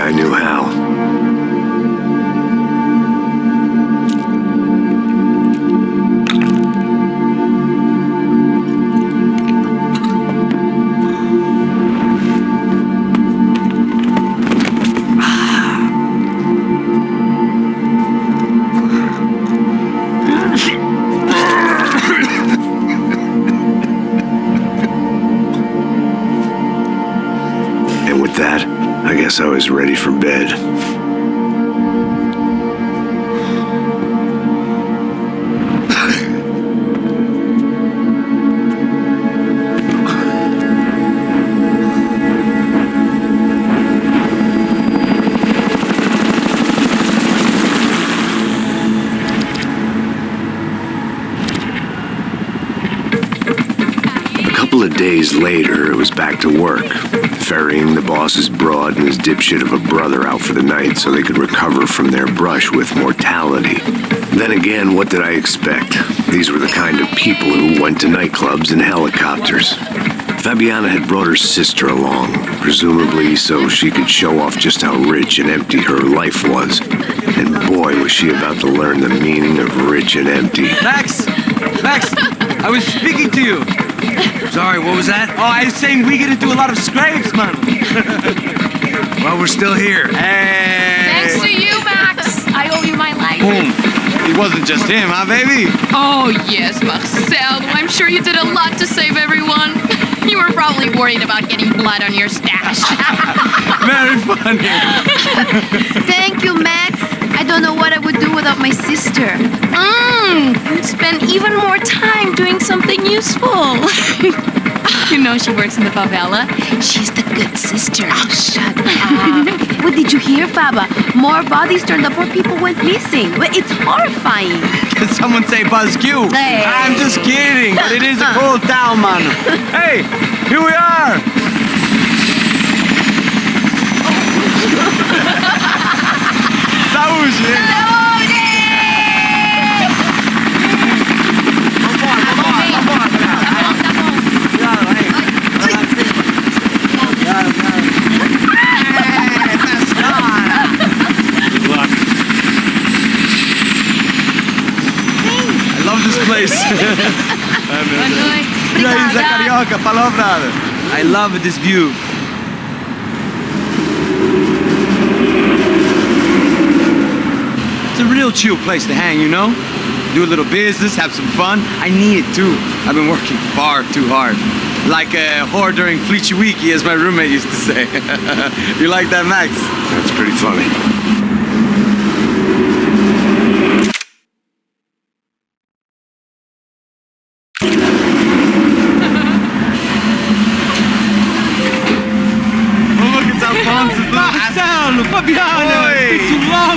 I knew how. I guess I was ready for bed. A couple of days later, it was back to work. Ferrying the boss's broad and his dipshit of a brother out for the night so they could recover from their brush with mortality. Then again, what did I expect? These were the kind of people who went to nightclubs in helicopters. Fabiana had brought her sister along, presumably so she could show off just how rich and empty her life was. And boy, was she about to learn the meaning of rich and empty. Max! Max! I was speaking to you! Sorry, what was that? Oh, I was saying we get into a lot of scrapes, man. Well, we're still here. Hey. Thanks to you, Max. I owe you my life. Boom. It wasn't just him, huh, baby? Oh, yes, Marcel. I'm sure you did a lot to save everyone. You were probably worried about getting blood on your stash. Very funny. Thank you, Max. I don't know what I would do without my sister. Spend even more time doing something useful. You know she works in the favela. She's the good sister. Oh, shut up. What did you hear, Faba? More bodies turned up, more people went missing. It's horrifying. Did someone say Buzz Q? Hey. I'm just kidding, but it is a cool town, man. Hey, here we are. Saúde! Place. Carioca, palavra. I love this view. It's a real chill place to hang, you know? Do a little business, have some fun. I need it too. I've been working far too hard. Like a whore during Fleechy Weeky, as my roommate used to say. You like that, Max? That's pretty funny.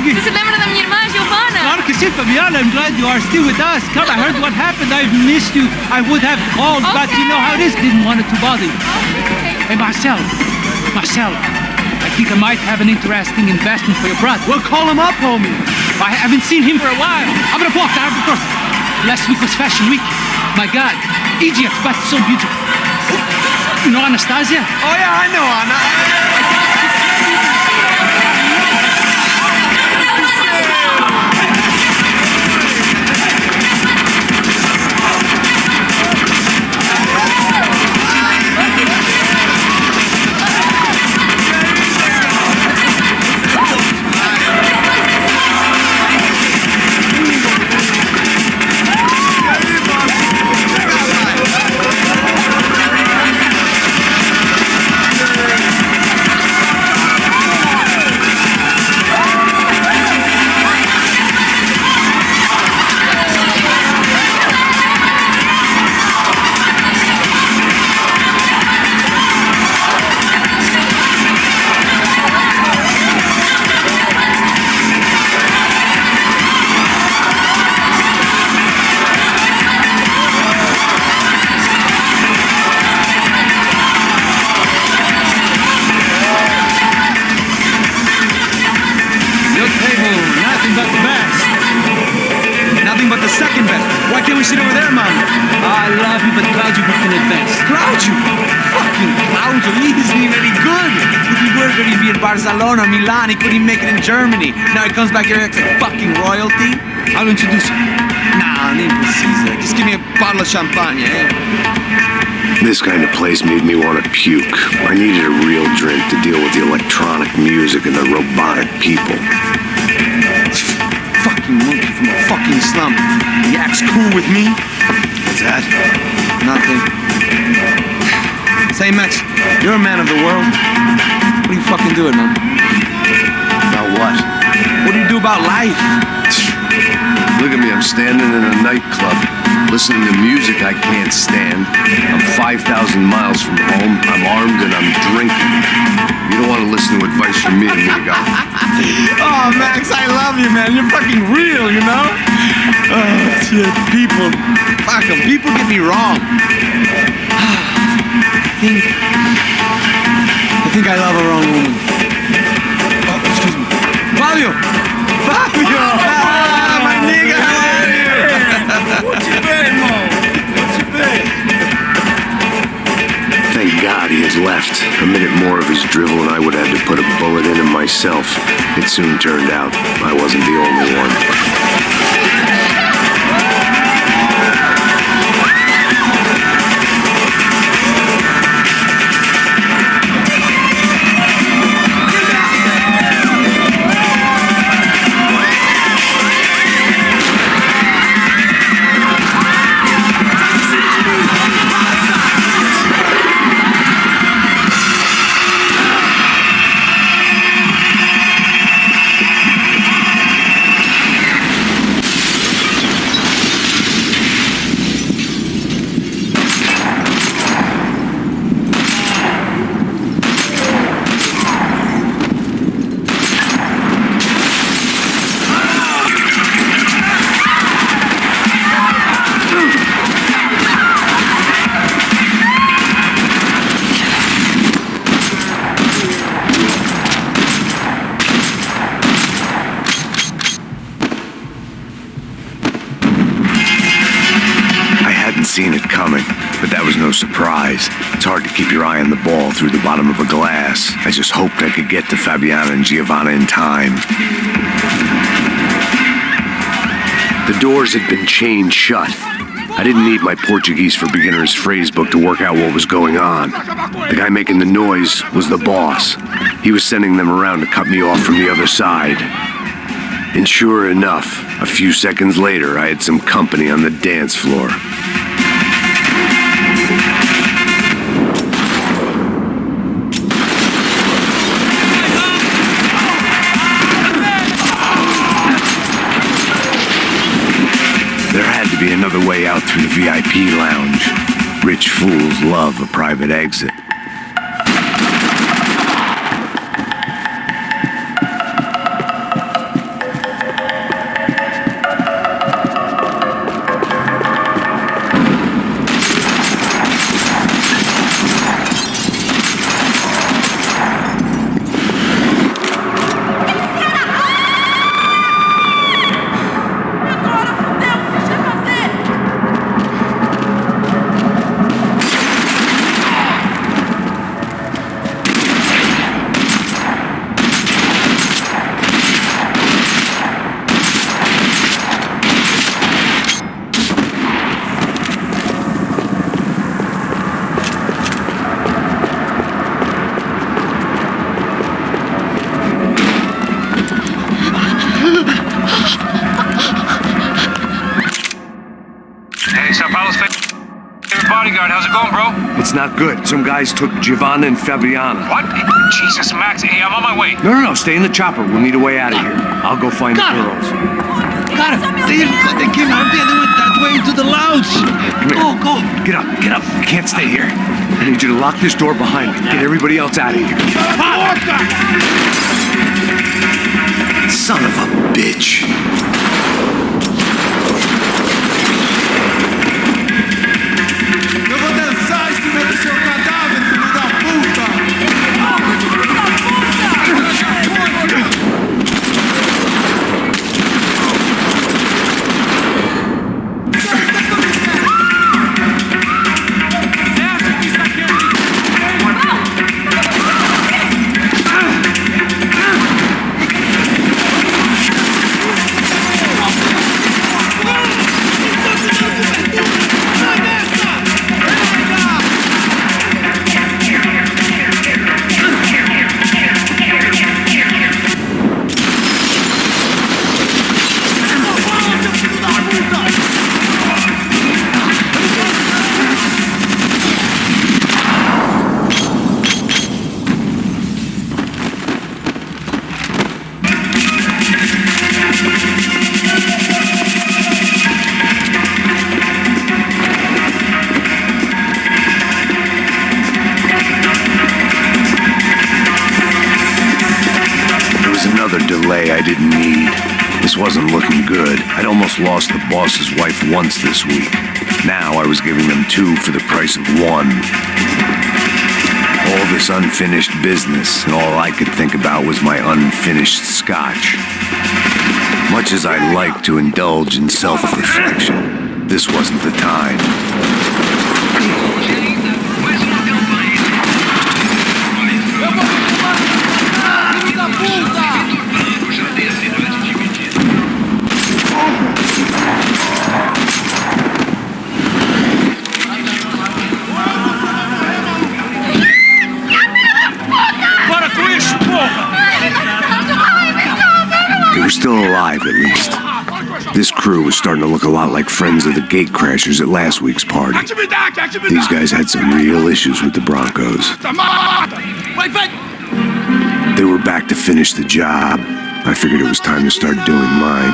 Você lembra da minha irmã, Giovanna? Claro que sim, Fabiana. I'm glad you are still with us. Come, I heard what happened. I've missed you. I would have called, but you know how it is. Didn't want it to bother you. Hey, Marcel, I think I might have an interesting investment for your brother. Well, call him up, homie. I haven't seen him for a while. I'm gonna walk down the course. Last week was Fashion Week. My God, Egypt, but so beautiful. You know Anastasia? Oh yeah, I know Anna. Sit over there, Mom. I love you, but Claudio booked in advance. Claudio? Fucking Claudio, he isn't even any good. If he were going to be Barcelona, Milan. He couldn't make it in Germany. Now he comes back here acts like fucking royalty. I'll introduce you. Nah, name Caesar. Just give me a bottle of champagne, eh? This kind of place made me want to puke. I needed a real drink to deal with the electronic music and the robotic people. Fucking monkey from a fucking slum. He acts cool with me. What's that? Nothing. Say, Max, you're a man of the world. What are you fucking doing, man? About what? What do you do about life? Look at me, I'm standing in a nightclub, listening to music I can't stand. I'm 5,000 miles from home, I'm armed and I'm drinking. You don't want to listen to advice from me, amigo. Oh, Max, I love you, man. You're fucking real, you know? Oh, shit. People. Fuck 'em. People get me wrong. I think I love a wrong woman. Oh, excuse me. Fabio! Fabio! Ah, my nigga, how are you? What you been, Mo? What you been? Thank God he had left. A minute more of his drivel and I would have had to put a bullet in him myself. It soon turned out I wasn't the only one. Seen it coming, but that was no surprise. It's hard to keep your eye on the ball through the bottom of a glass. I just hoped I could get to Fabiana and Giovanna in time. The doors had been chained shut. I didn't need my Portuguese for Beginners phrase book to work out what was going on. The guy making the noise was the boss. He was sending them around to cut me off from the other side. And sure enough, a few seconds later, I had some company on the dance floor. There had to be another way out through the VIP lounge. Rich fools love a private exit. bodyguard. How's it going, bro? It's not good. Some guys took Giovanna and Fabiana. What? Jesus, Max. Hey, I'm on my way. No. Stay in the chopper. We'll need a way out of here. I'll go find the girls. Got it. They came out there. They went that way into the lounge. Come here. Go. Get up. You can't stay here. I need you to lock this door behind me. Get everybody else out of here. Son of a bitch. Eu vou dançar em cima do seu cadáver, filho da puta! Another delay I didn't need. This wasn't looking good. I'd almost lost the boss's wife once this week. Now I was giving them 2 for the price of 1. All this unfinished business, and all I could think about was my unfinished scotch. Much as I'd like to indulge in self-reflection, this wasn't the time. They were still alive, at least. This crew was starting to look a lot like friends of the gatecrashers at last week's party. These guys had some real issues with the Broncos. They were back to finish the job. I figured it was time to start doing mine.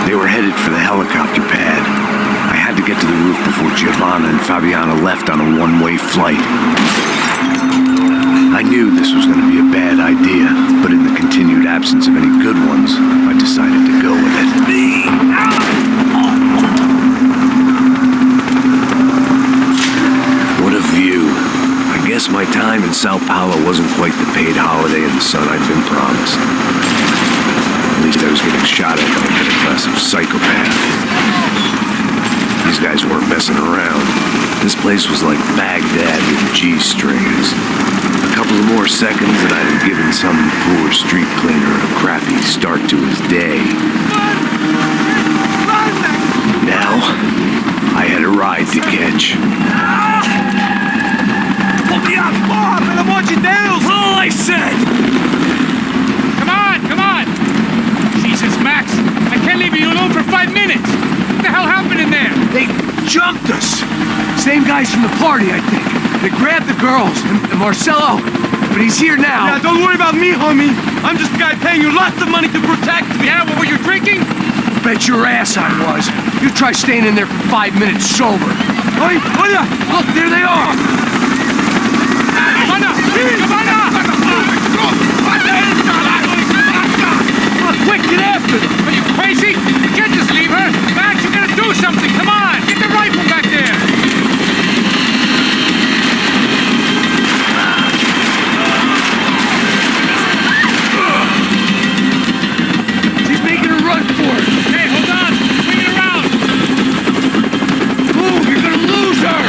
They were headed for the helicopter pad. I had to get to the roof before Giovanna and Fabiana left on a one-way flight. I knew this was going to be a bad idea, but in the continued absence of any good ones, I decided to go with it. What a view. I guess my time in Sao Paulo wasn't quite the paid holiday in the sun I'd been promised. At least I was getting shot at by a middle-class of psychopaths. These guys weren't messing around. This place was like Baghdad with G-strings. A couple of more seconds and I'd have given some poor street cleaner a crappy start to his day. Now, I had a ride to catch. Pull me up! Oh, pelo amor de Deus! All I said! Come on, come on! Jesus, Max, I can't leave you alone for 5 minutes! What the hell happened in there? They jumped us. Same guys from the party, I think. They grabbed the girls and Marcelo, but he's here now. Yeah, don't worry about me, homie. I'm just a guy paying you lots of money to protect me. Yeah, what were you drinking? Bet your ass I was. You try staying in there for 5 minutes sober. Hey, hola! Look, there they are. Quick, get after them! Are you crazy? You can't just leave her! Max, you gotta do something! Come on! Get the rifle back there! She's making a run for it! Hey, hold on! Bring it around! Move! You're gonna lose her!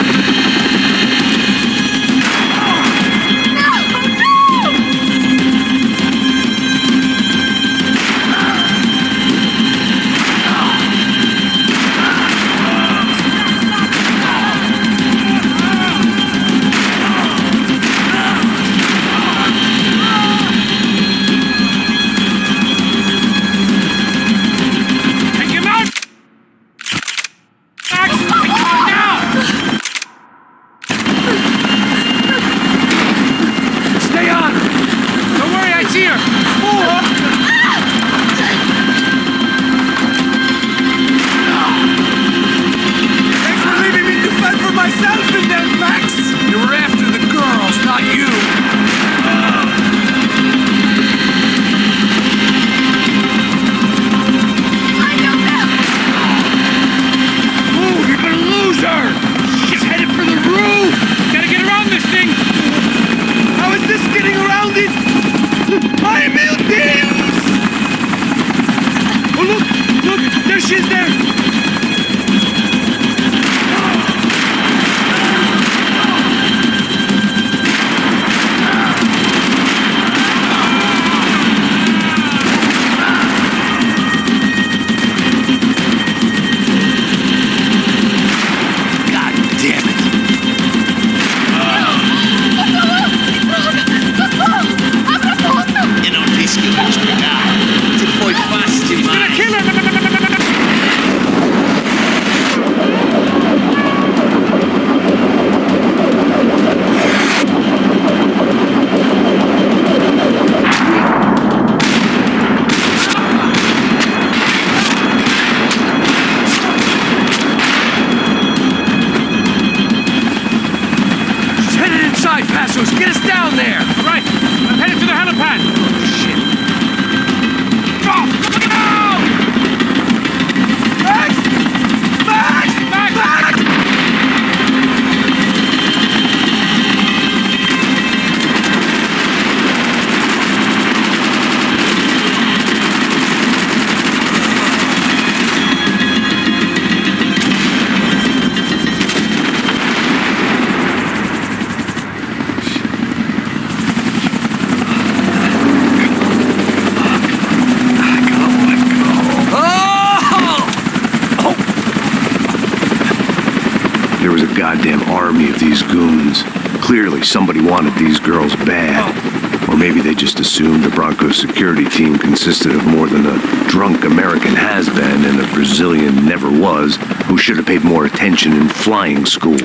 Clearly, somebody wanted these girls bad. Or maybe they just assumed the Broncos security team consisted of more than a drunk American has-been and a Brazilian never-was who should have paid more attention in flying school.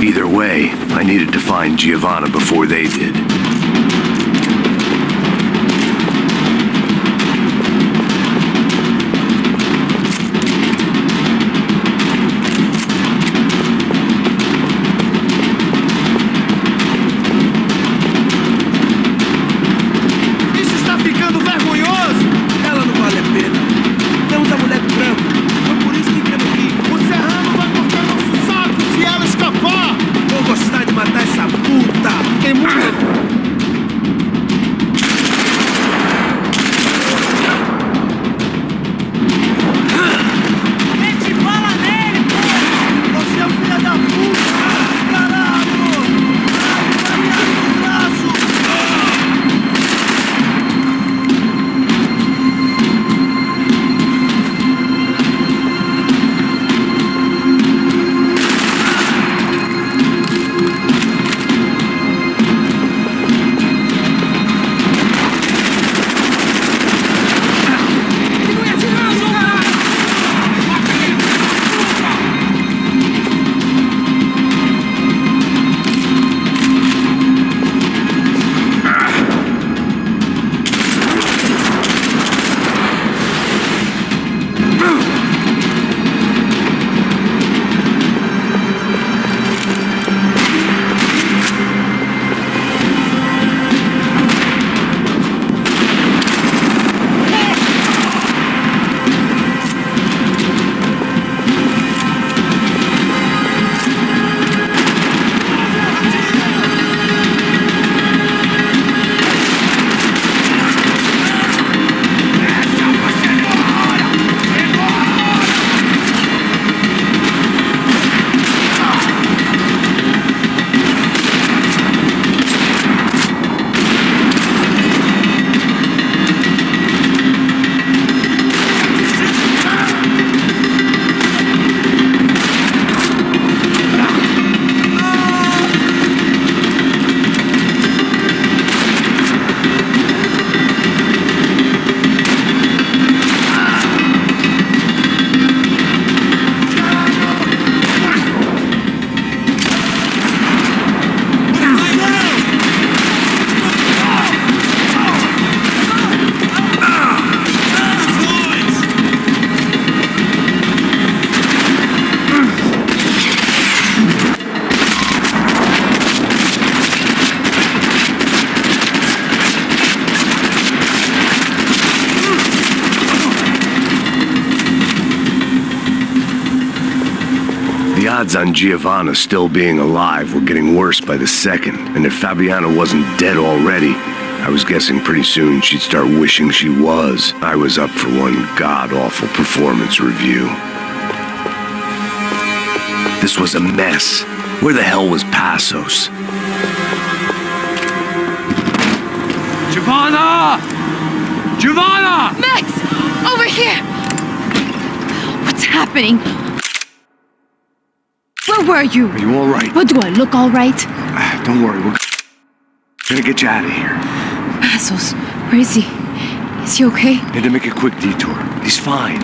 Either way, I needed to find Giovanna before they did. The odds on Giovanna still being alive were getting worse by the second, and if Fabiana wasn't dead already, I was guessing pretty soon she'd start wishing she was. I was up for one god-awful performance review. This was a mess. Where the hell was Passos? Giovanna! Giovanna! Max! Over here! What's happening? Where were you? Are you all right? What, do I look all right? Don't worry, we're gonna get you out of here. Passos, where is he? Is he okay? Had to make a quick detour. He's fine.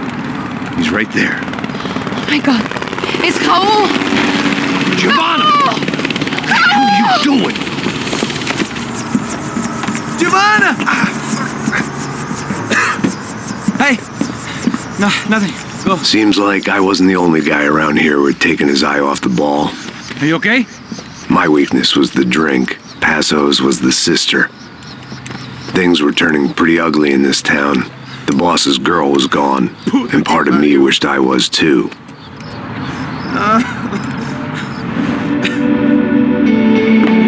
He's right there. Oh my God. It's Raul! Giovanna! Raul! What are you doing? Giovanna! Hey! No, nothing. Go. Seems like I wasn't the only guy around here who had taken his eye off the ball. Are you okay? My weakness was the drink. Passos was the sister. Things were turning pretty ugly in this town. The boss's girl was gone, and part of me wished I was too.